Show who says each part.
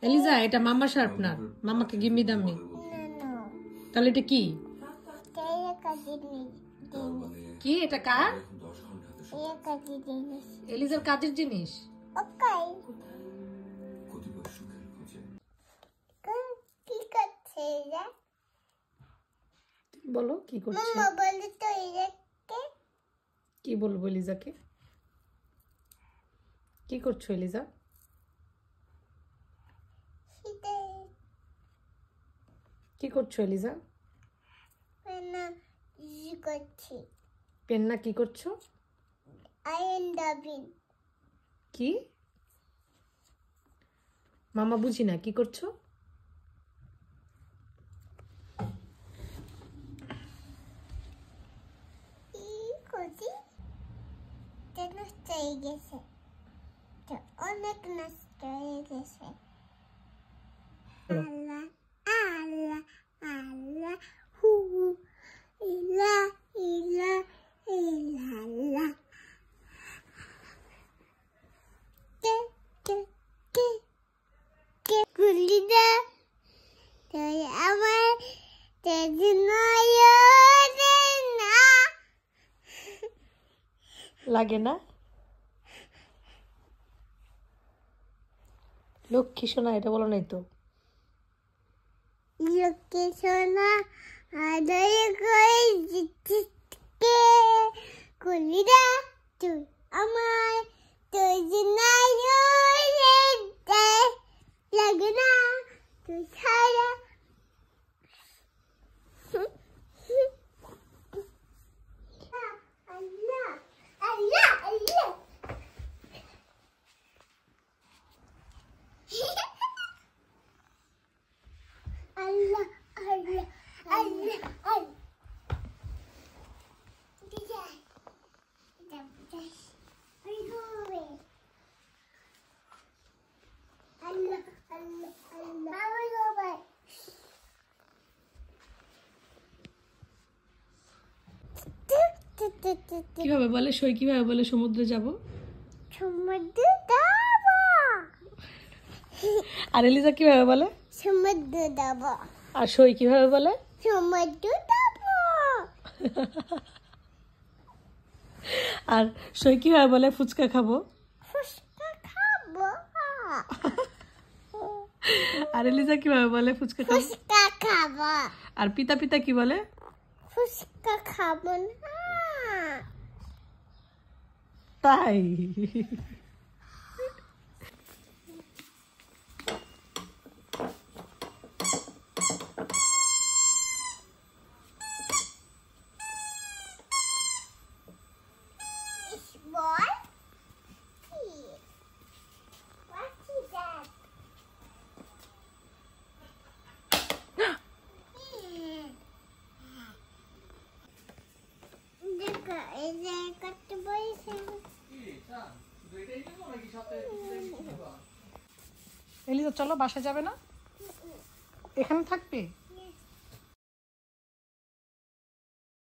Speaker 1: Eliza এটা মামা sharpener, মামাকে গিম্মি দাম্মি। তাহলে এটা কি? কি এটা কার? এলিজার কাজের জিনিস। বলো কি করছে? কি বলবো এলিজাকে? কি করছো এলিজা? কি করছো এলিজা? পেন না কি করছো? কি মামা বুঝি না, কি করছো?
Speaker 2: অনেক নষ্ট হয়ে গেছে। আল্লাহ আল্লাহ আল্লাহ হু ইলা ইলা ইলা কে কে কে কে গুলিদা তাই আমার না
Speaker 1: লাগে না? লক্ষ্মী সোনা এটা বলো নাই তো।
Speaker 2: লক্ষ্মী সোনা আদরে করে জিতকে কুলিদা তুই আমার তুই লাগে না তুই ছাড়া আল্লাহ আল্লাহ আল্লাহ Allah, Allah, Allah, Allah.
Speaker 1: কিভাবে বলে সই? কিভাবে বলে সমুদ্রে যাব?
Speaker 2: সমুদ্রে যাব।
Speaker 1: আর এলিজা কিভাবে বলে?
Speaker 2: সমুদ্রে যাব।
Speaker 1: আর সই কিভাবে বলে?
Speaker 2: সমুদ্রে যাব।
Speaker 1: আর সই কিভাবে বলে? ফুচকা খাবো।
Speaker 2: ফুচকা খাবো।
Speaker 1: আর এলিজা কিভাবে বলে? ফুচকা খাবো।
Speaker 2: ফুচকা খাবো।
Speaker 1: আর পিতা পিতা কি বলে?
Speaker 2: ফুচকা খাবো না।
Speaker 1: তাই
Speaker 2: Boy? What is that? দেখো এই যে কত বইছে।
Speaker 1: এলিজা চলো, বাসা যাবে না? এখানে থাকবে?